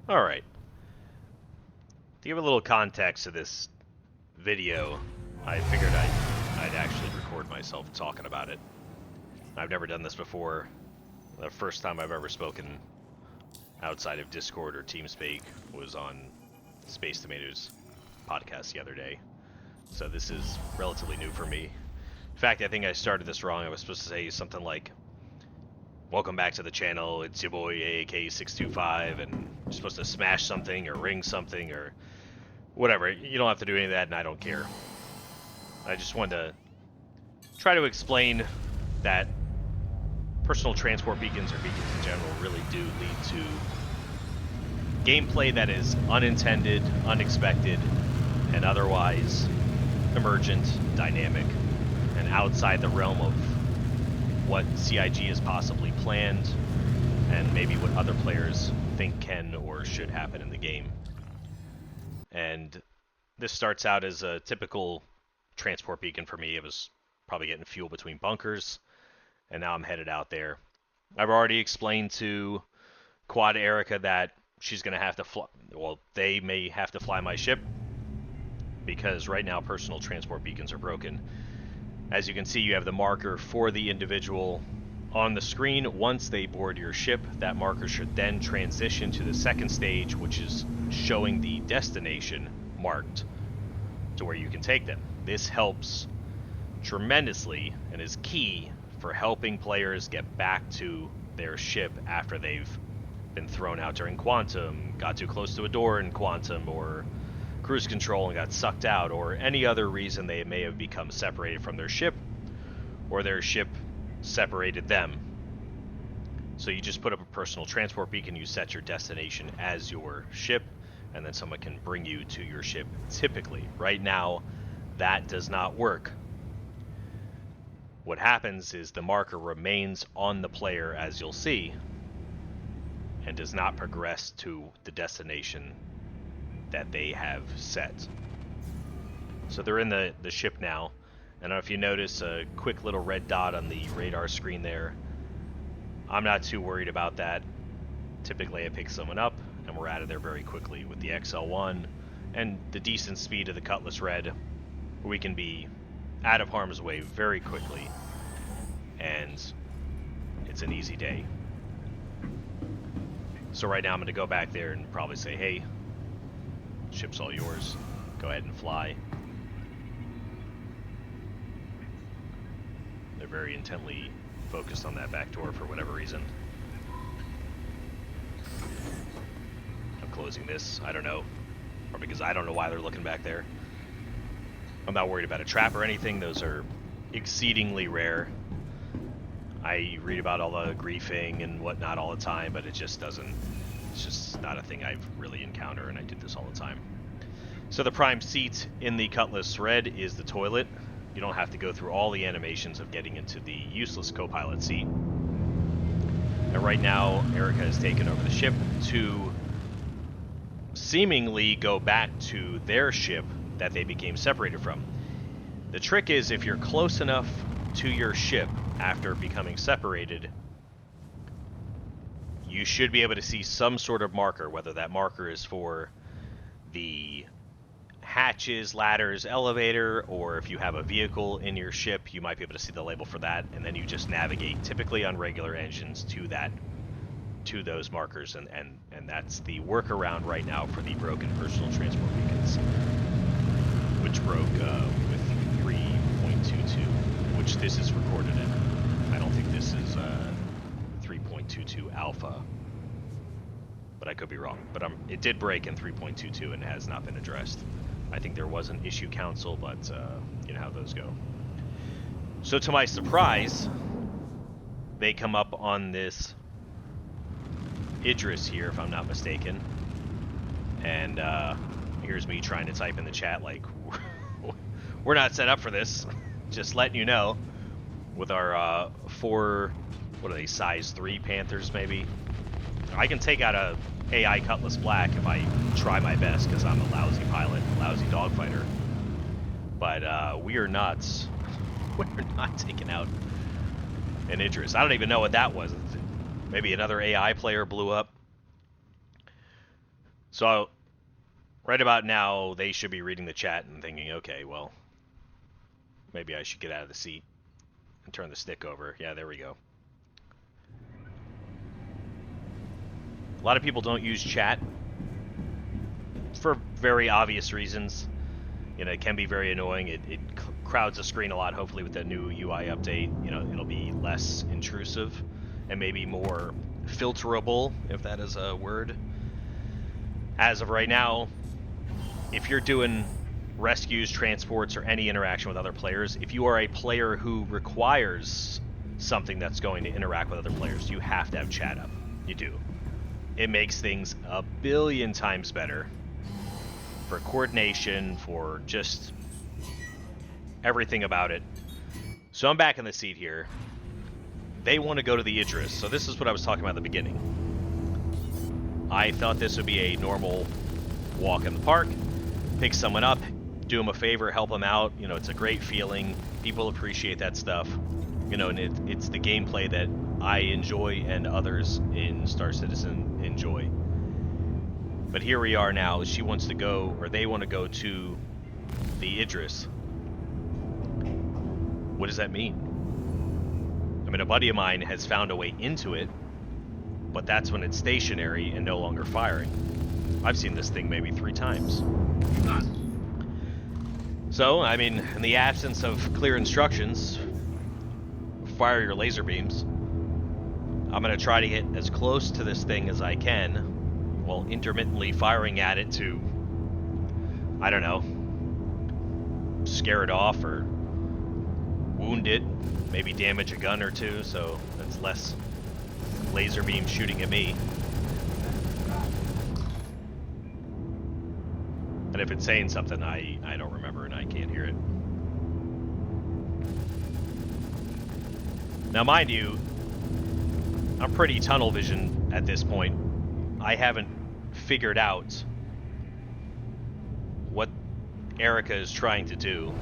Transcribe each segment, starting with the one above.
Alright. To give a little context to this video, I figured I'd actually record myself talking about it. I've never done this before. The first time I've ever spoken outside of Discord or TeamSpeak was on Space Tomatoes podcast the other day. So this is relatively new for me. In fact, I think I started this wrong. I was supposed to say something like, "Welcome back to the channel, it's your boy AAK625, and you're supposed to smash something or ring something or whatever." You don't have to do any of that, and I don't care. I just wanted to try to explain that personal transport beacons, or beacons in general, really do lead to gameplay that is unintended, unexpected, and otherwise emergent, dynamic, and outside the realm of what CIG has possibly planned, and maybe what other players think can or should happen in the game. And this starts out as a typical transport beacon for me. It was probably getting fuel between bunkers, and now I'm headed out there. I've already explained to Quad Erica that she's going to have to fly, well, they may have to fly my ship, because right now personal transport beacons are broken. As you can see, you have the marker for the individual on the screen. Once they board your ship, that marker should then transition to the second stage, which is showing the destination marked to where you can take them. This helps tremendously and is key for helping players get back to their ship after they've been thrown out during Quantum, got too close to a door in Quantum, or cruise control and got sucked out, or any other reason they may have become separated from their ship, or their ship separated them. So you just put up a personal transport beacon, you set your destination as your ship, and then someone can bring you to your ship typically. Right now, that does not work. What happens is the marker remains on the player, as you'll see, and does not progress to the destination that they have set. So they're in the ship now. I don't know if you notice a quick little red dot on the radar screen there. I'm not too worried about that. Typically I pick someone up and we're out of there very quickly with the XL1 and the decent speed of the Cutlass Red. We can be out of harm's way very quickly, and it's an easy day. So right now I'm going to go back there and probably say, "Hey, ship's all yours. Go ahead and fly." They're very intently focused on that back door for whatever reason. I'm closing this. I don't know. Or because I don't know why they're looking back there. I'm not worried about a trap or anything. Those are exceedingly rare. I read about all the griefing and whatnot all the time, but it's just not a thing I've really encountered, and I did this all the time. So the prime seat in the Cutlass Red is the toilet. You don't have to go through all the animations of getting into the useless co-pilot seat. And right now, Erica has taken over the ship to seemingly go back to their ship that they became separated from. The trick is, if you're close enough to your ship after becoming separated, you should be able to see some sort of marker, whether that marker is for the hatches, ladders, elevator, or if you have a vehicle in your ship, you might be able to see the label for that, and then you just navigate, typically on regular engines, to those markers, and that's the workaround right now for the broken personal transport beacons, which broke with 3.22, which this is recorded in. I don't think this is 3.22 alpha, but I could be wrong. But it did break in 3.22 and has not been addressed. I think there was an issue council, but you know how those go. So to my surprise, they come up on this Idris here, if I'm not mistaken, and here's me trying to type in the chat like, "We're not set up for this." Just letting you know, with our 4, what are they, size 3 Panthers maybe? I can take out a AI Cutlass Black if I try my best, because I'm a lousy pilot, lousy dogfighter. But we're not taking out an Idris. I don't even know what that was. Maybe another AI player blew up. So right about now, they should be reading the chat and thinking, okay, well, maybe I should get out of the seat and turn the stick over. Yeah, there we go. A lot of people don't use chat for very obvious reasons. You know, it can be very annoying. It crowds the screen a lot. Hopefully with the new UI update, you know, it'll be less intrusive and maybe more filterable, if that is a word. As of right now, if you're doing rescues, transports, or any interaction with other players, if you are a player who requires something that's going to interact with other players, you have to have chat up. You do. It makes things a billion times better for coordination, for just everything about it. So I'm back in the seat here. They want to go to the Idris, so this is what I was talking about at the beginning. I thought this would be a normal walk in the park, pick someone up, do them a favor, help them out. You know, it's a great feeling. People appreciate that stuff. You know, and it's the gameplay that I enjoy and others in Star Citizen enjoy. But here we are now. She wants to go, or they want to go to the Idris. What does that mean? I mean, a buddy of mine has found a way into it, but that's when it's stationary and no longer firing. I've seen this thing maybe 3 times. So, I mean, in the absence of clear instructions, fire your laser beams. I'm going to try to get as close to this thing as I can, while intermittently firing at it to, I don't know, scare it off or wound it, maybe damage a gun or two, so that's less laser beam shooting at me. And if it's saying something, I don't remember and I can't hear it. Now, mind you, I'm pretty tunnel vision at this point. I haven't figured out what Erica is trying to do.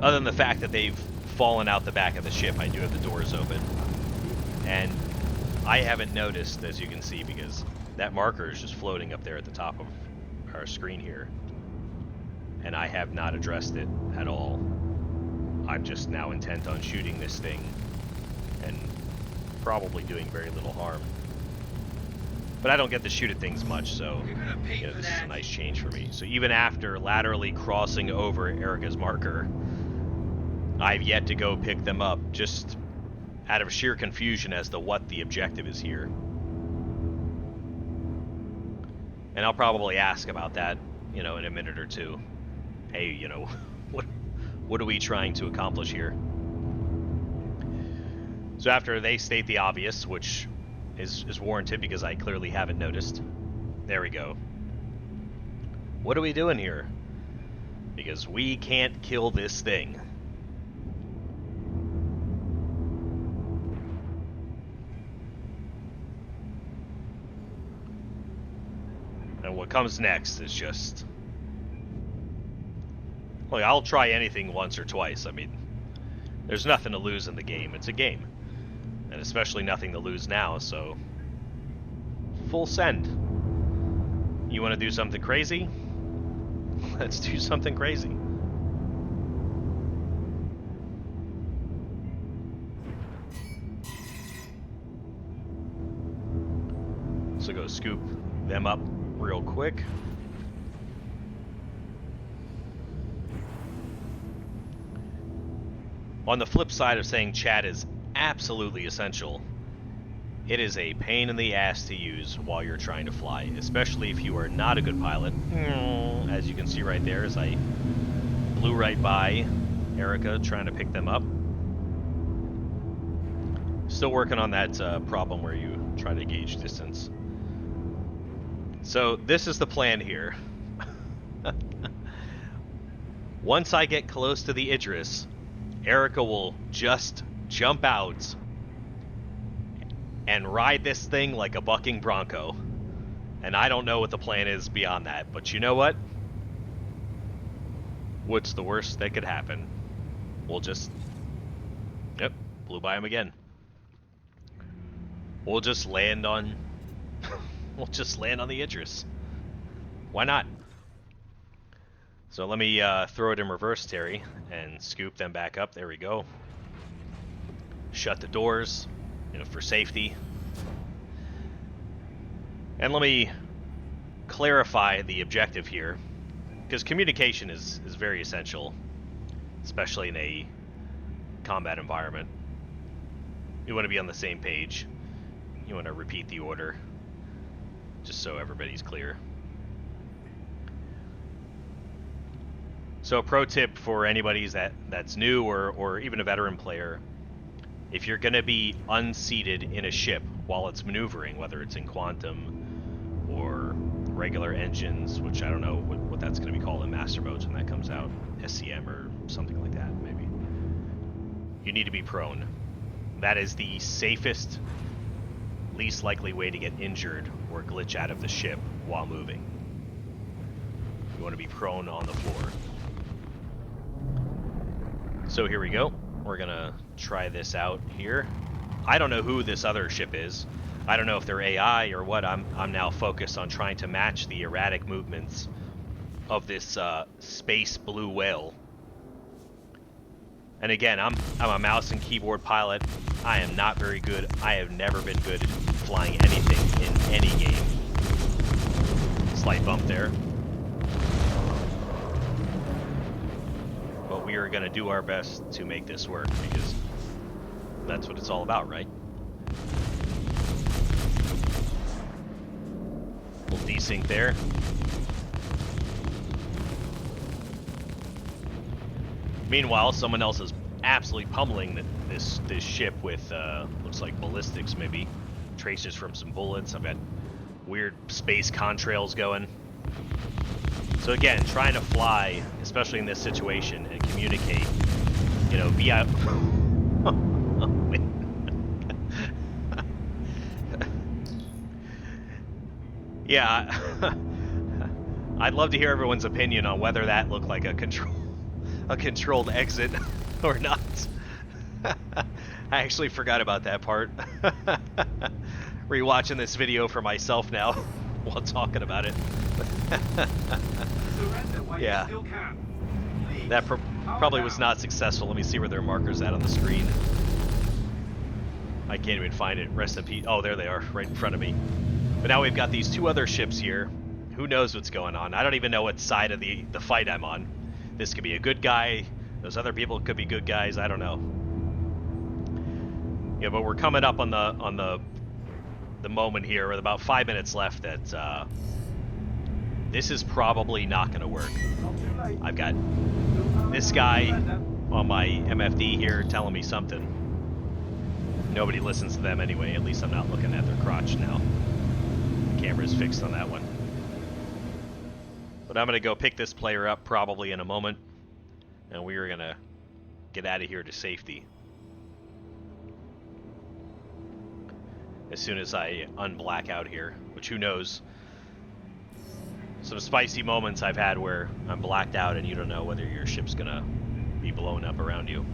Other than the fact that they've fallen out the back of the ship. I do have the doors open. And I haven't noticed, as you can see, because that marker is just floating up there at the top of our screen here. And I have not addressed it at all. I'm just now intent on shooting this thing and probably doing very little harm. But I don't get to shoot at things much, so you know, this is a nice change for me. So even after laterally crossing over Erica's marker, I've yet to go pick them up, just out of sheer confusion as to what the objective is here. And I'll probably ask about that, you know, in a minute or two. Hey, you know, what are we trying to accomplish here? So after they state the obvious, which is warranted because I clearly haven't noticed. There we go. What are we doing here? Because we can't kill this thing. And what comes next is just... Look, I'll try anything once or twice. I mean, there's nothing to lose in the game. It's a game. And especially nothing to lose now, so... Full send. You want to do something crazy? Let's do something crazy. So go scoop them up real quick. On the flip side of saying chat is absolutely essential, it is a pain in the ass to use while you're trying to fly, especially if you are not a good pilot. As you can see right there, as I blew right by Erica trying to pick them up. Still working on that problem where you try to gauge distance. So this is the plan here. Once I get close to the Idris, Erica will just jump out and ride this thing like a bucking bronco. And I don't know what the plan is beyond that, but you know what? What's the worst that could happen? We'll just... Yep, blew by him again. We'll just land on We'll just land on the Idris. Why not? So let me throw it in reverse, Terry, and scoop them back up. There we go. Shut the doors, for safety. And let me clarify the objective here, because communication is very essential, especially in a combat environment. You want to be on the same page. You want to repeat the order, just so everybody's clear. So a pro tip for anybody that's new or even a veteran player, if you're going to be unseated in a ship while it's maneuvering, whether it's in quantum or regular engines, which I don't know what that's going to be called in master modes when that comes out, SCM or something like that maybe, you need to be prone. That is the safest, least likely way to get injured or glitch out of the ship while moving. You want to be prone on the floor. So here we go. We're gonna try this out here. I don't know who this other ship is. I don't know if they're AI or what. I'm now focused on trying to match the erratic movements of this space blue whale. And again, I'm a mouse and keyboard pilot. I am not very good. I have never been good at flying anything in any game. Slight bump there. But we are going to do our best to make this work, because that's what it's all about, right? Little desync there. Meanwhile, someone else is absolutely pummeling this ship with, looks like ballistics maybe. Traces from some bullets. I've got weird space contrails going. So again, trying to fly, especially in this situation, and communicate, via... Yeah, I'd love to hear everyone's opinion on whether that looked like a controlled exit or not. I actually forgot about that part. Rewatching this video for myself now while talking about it. Yeah, that probably was not successful. Let me see where their marker's at on the screen. I can't even find it. Rest in peace. Oh, there they are, right in front of me. But now we've got these two other ships here. Who knows what's going on? I don't even know what side of the fight I'm on. This could be a good guy. Those other people could be good guys. I don't know. Yeah, but we're coming up on the moment here with about 5 minutes left that this is probably not going to work. I've got this guy on my MFD here telling me something. Nobody listens to them anyway. At least I'm not looking at their crotch now. The camera's fixed on that one. But I'm going to go pick this player up probably in a moment, and we are going to get out of here to safety as soon as I unblack out here, which who knows. Some spicy moments I've had where I'm blacked out and you don't know whether your ship's going to be blown up around you.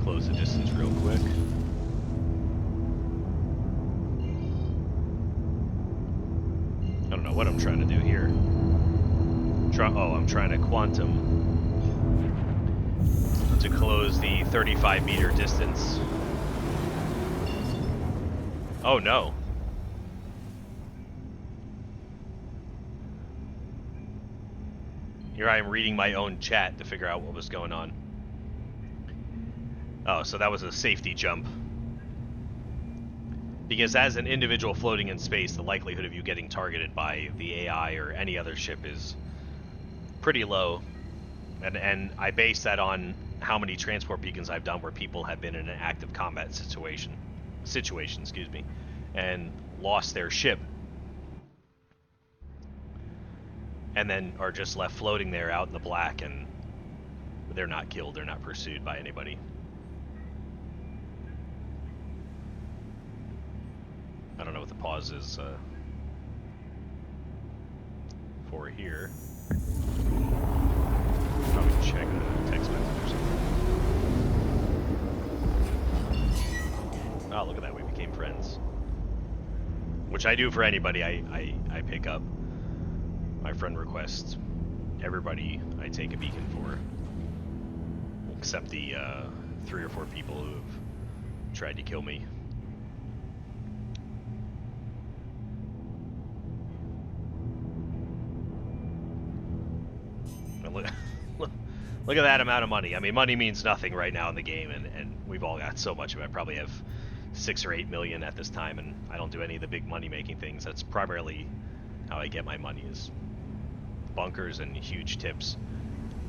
Close the distance real quick. I don't know what I'm trying to do here. I'm trying to quantum to close the 35-meter distance. Oh no. Here I am reading my own chat to figure out what was going on. Oh, so that was a safety jump. Because as an individual floating in space, the likelihood of you getting targeted by the AI or any other ship is pretty low. And I base that on how many transport beacons I've done where people have been in an active combat situation, and lost their ship. And then are just left floating there out in the black, and they're not killed, they're not pursued by anybody. I don't know what the pause pauses for here. Probably check a text message or something. Oh, look at that, we became friends. Which I do for anybody I pick up. My friend requests everybody I take a beacon for. Except the 3 or 4 people who have tried to kill me. Look at that amount of money. I mean, money means nothing right now in the game, and we've all got so much of it. I probably have 6 or 8 million at this time, and I don't do any of the big money-making things. That's primarily how I get my money, is bunkers and huge tips.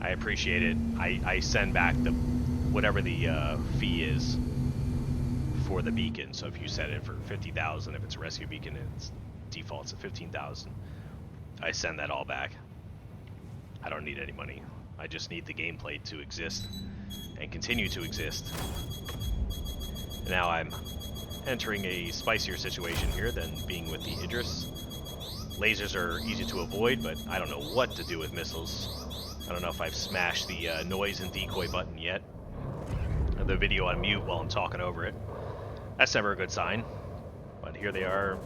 I appreciate it. I send back the whatever the fee is for the beacon. So if you set it for 50,000, if it's a rescue beacon, it defaults at 15,000. I send that all back. I don't need any money. I just need the gameplay to exist and continue to exist. And now I'm entering a spicier situation here than being with the Idris. Lasers are easy to avoid, but I don't know what to do with missiles. I don't know if I've smashed the noise and decoy button yet. The video on mute while I'm talking over it. That's never a good sign. But here they are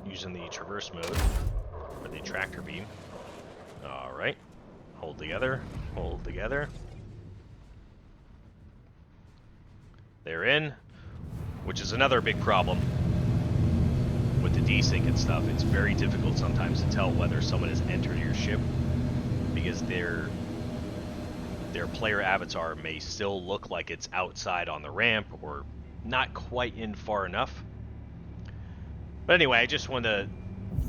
using the traverse mode, or the tractor beam. Alright. Hold together. Hold together. They're in, which is another big problem. With the desync and stuff, it's very difficult sometimes to tell whether someone has entered your ship, because their player avatar may still look like it's outside on the ramp or not quite in far enough. But anyway, I just wanted to,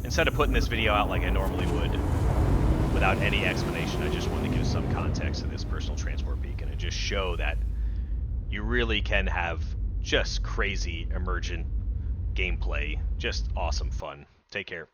instead of putting this video out like I normally would without any explanation, I just wanted to give some context to this personal transport beacon and just show that you really can have just crazy emergent gameplay, just awesome fun. Take care.